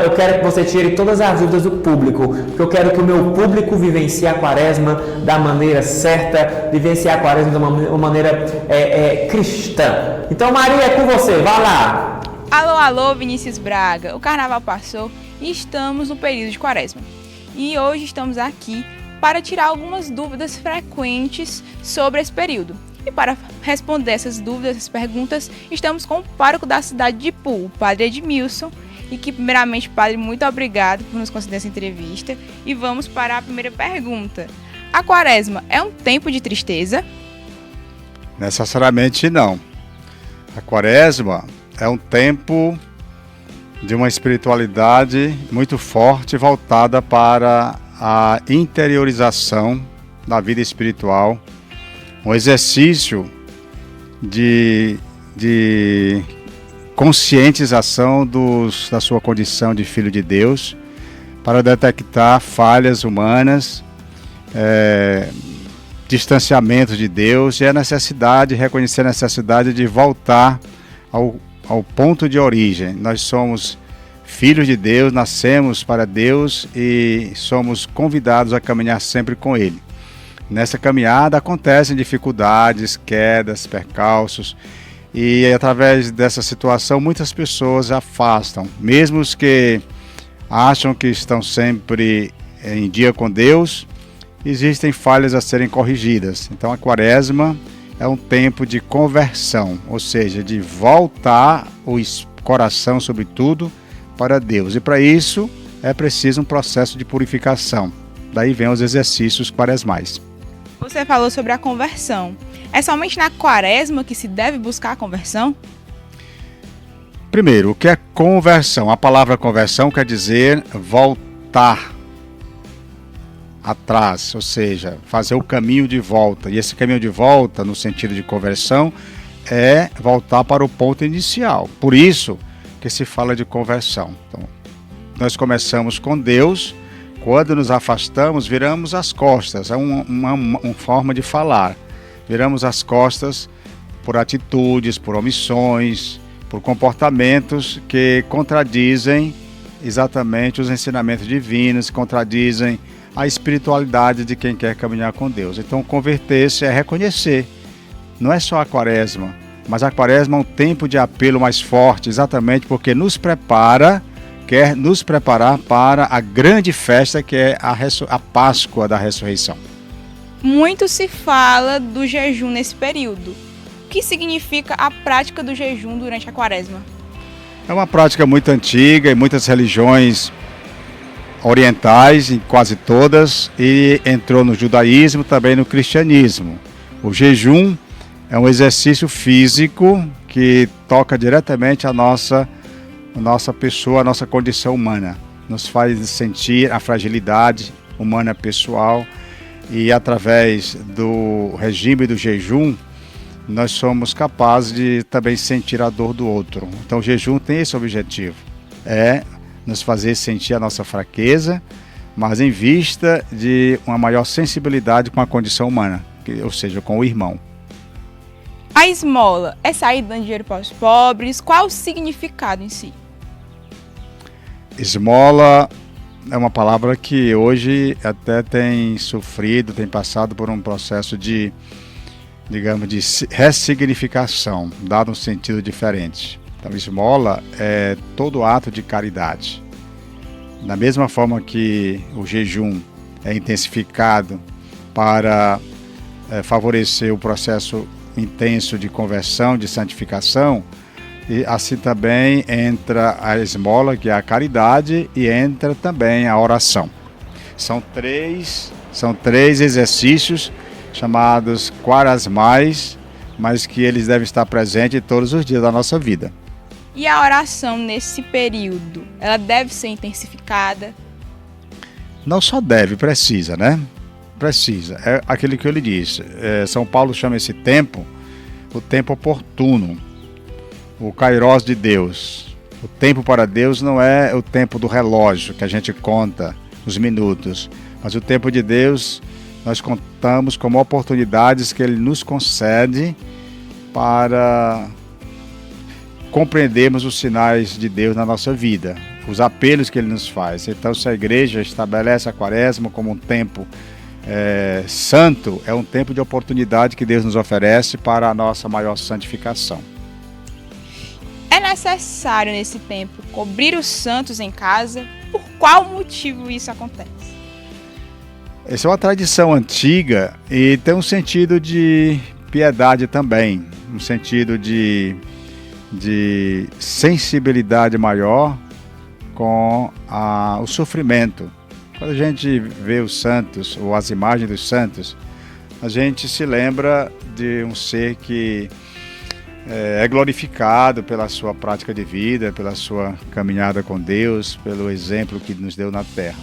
eu quero que você tire todas as dúvidas do público, porque eu quero que o meu público vivencie a quaresma da maneira certa, vivencie a quaresma de uma maneira cristã. Então, Maria, é com você, vá lá. Alô, alô, Vinícius Braga. O carnaval passou e estamos no período de quaresma. E hoje estamos aqui para tirar algumas dúvidas frequentes sobre esse período. E para responder essas dúvidas, essas perguntas, estamos com o pároco da cidade de Ipu, o padre Edmilson. E que, primeiramente, padre, muito obrigado por nos conceder essa entrevista. E vamos para a primeira pergunta. A quaresma é um tempo de tristeza? Necessariamente não. A quaresma é um tempo de uma espiritualidade muito forte, voltada para a interiorização da vida espiritual, um exercício de conscientização da sua condição de filho de Deus, para detectar falhas humanas, distanciamento de Deus e reconhecer a necessidade de voltar ao ponto de origem. Nós somos filhos de Deus, nascemos para Deus e somos convidados a caminhar sempre com Ele. Nessa caminhada acontecem dificuldades, quedas, percalços, e através dessa situação muitas pessoas se afastam, mesmo os que acham que estão sempre em dia com Deus, existem falhas a serem corrigidas. Então a quaresma é um tempo de conversão, ou seja, de voltar o coração, sobretudo, para Deus. E para isso é preciso um processo de purificação. Daí vem os exercícios quaresmais. Você falou sobre a conversão. É somente na quaresma que se deve buscar a conversão? Primeiro, o que é conversão? A palavra conversão quer dizer voltar atrás, ou seja, fazer o caminho de volta. E esse caminho de volta, no sentido de conversão, é voltar para o ponto inicial. Por isso que se fala de conversão. Então, nós começamos com Deus, quando nos afastamos, viramos as costas. É uma forma de falar. Viramos as costas por atitudes, por omissões, por comportamentos que contradizem exatamente os ensinamentos divinos, contradizem a espiritualidade de quem quer caminhar com Deus. Então, converter-se é reconhecer. Não é só a quaresma, mas a quaresma é um tempo de apelo mais forte, exatamente porque quer nos preparar para a grande festa que é a Páscoa da Ressurreição. Muito se fala do jejum nesse período. O que significa a prática do jejum durante a quaresma? É uma prática muito antiga em muitas religiões orientais, em quase todas, e entrou no judaísmo, também no cristianismo. O jejum é um exercício físico que toca diretamente a nossa pessoa, a nossa condição humana. Nos faz sentir a fragilidade humana pessoal e através do regime do jejum nós somos capazes de também sentir a dor do outro. Então o jejum tem esse objetivo, nos fazer sentir a nossa fraqueza, mas em vista de uma maior sensibilidade com a condição humana, ou seja, com o irmão. A esmola é sair dando dinheiro para os pobres? Qual o significado em si? Esmola é uma palavra que hoje até tem passado por um processo de ressignificação, dado um sentido diferente. Então, esmola é todo ato de caridade. Da mesma forma que o jejum é intensificado para favorecer o processo intenso de conversão, de santificação, e assim também entra a esmola, que é a caridade, e entra também a oração. São três exercícios chamados quaresmais, mas que eles devem estar presentes todos os dias da nossa vida. E a oração nesse período, ela deve ser intensificada? Não só deve, precisa, né? Precisa. É aquilo que eu lhe disse. São Paulo chama esse tempo o tempo oportuno, o kairos de Deus. O tempo para Deus não é o tempo do relógio, que a gente conta os minutos, mas o tempo de Deus nós contamos como oportunidades que Ele nos concede para compreendermos os sinais de Deus na nossa vida. os apelos que ele nos faz. Então, se a igreja estabelece a quaresma como um tempo santo, é um tempo de oportunidade que Deus nos oferece para a nossa maior santificação. É necessário, nesse tempo, cobrir os santos em casa? Por qual motivo isso acontece? Essa é uma tradição antiga e tem um sentido de piedade também, um sentido de sensibilidade maior com o sofrimento. Quando a gente vê os santos, ou as imagens dos santos, a gente se lembra de um ser que é glorificado pela sua prática de vida, pela sua caminhada com Deus, pelo exemplo que nos deu na terra.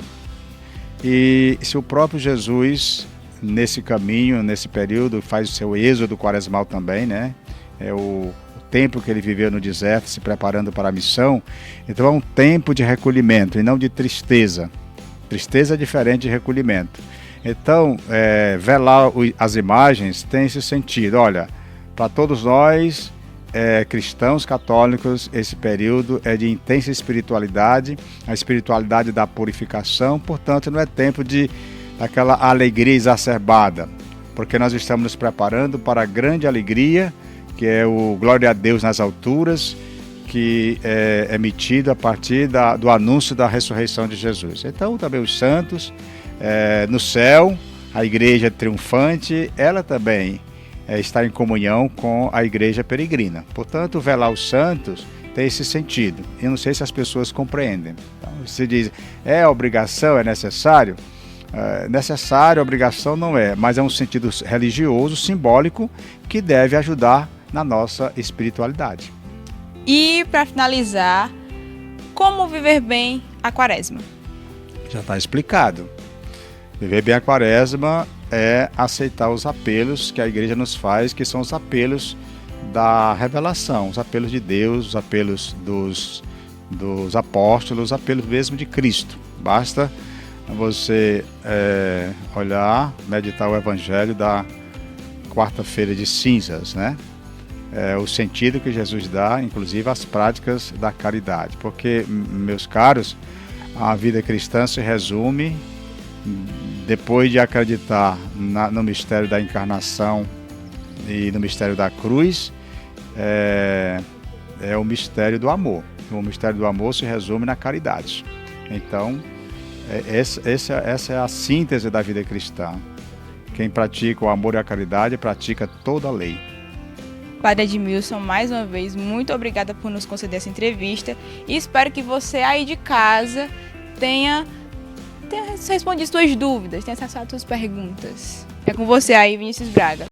E se o próprio Jesus, nesse caminho, nesse período, faz o seu êxodo quaresmal também, né? É o tempo que ele viveu no deserto, se preparando para a missão. Então é um tempo de recolhimento e não de tristeza. Tristeza é diferente de recolhimento. Então, velar as imagens tem esse sentido. Olha, para todos nós, cristãos católicos, esse período é de intensa espiritualidade, a espiritualidade da purificação, portanto não é tempo daquela alegria exacerbada, porque nós estamos nos preparando para a grande alegria, que é o glória a Deus nas alturas, que é emitido a partir do anúncio da ressurreição de Jesus. Então também os santos, no céu, a igreja triunfante, ela também está em comunhão com a igreja peregrina. Portanto, velar os santos tem esse sentido. Eu não sei se as pessoas compreendem. Então, se diz, é obrigação, é necessário? Necessário, obrigação não é, mas é um sentido religioso, simbólico, que deve ajudar na nossa espiritualidade. E, para finalizar, como viver bem a quaresma? Já está explicado. Viver bem a quaresma é aceitar os apelos que a igreja nos faz, que são os apelos da revelação, os apelos de Deus, os apelos dos apóstolos, os apelos mesmo de Cristo. Basta você olhar, meditar o evangelho da quarta-feira de cinzas, né? O sentido que Jesus dá, inclusive as práticas da caridade. Porque, meus caros, a vida cristã se resume, depois de acreditar no mistério da encarnação e no mistério da cruz, é o mistério do amor. O mistério do amor se resume na caridade. Então, essa é a síntese da vida cristã. Quem pratica o amor e a caridade pratica toda a lei. Padre Edmilson, mais uma vez, muito obrigada por nos conceder essa entrevista e espero que você aí de casa tenha respondido suas dúvidas, tenha acessado suas perguntas. É com você aí, Vinícius Braga.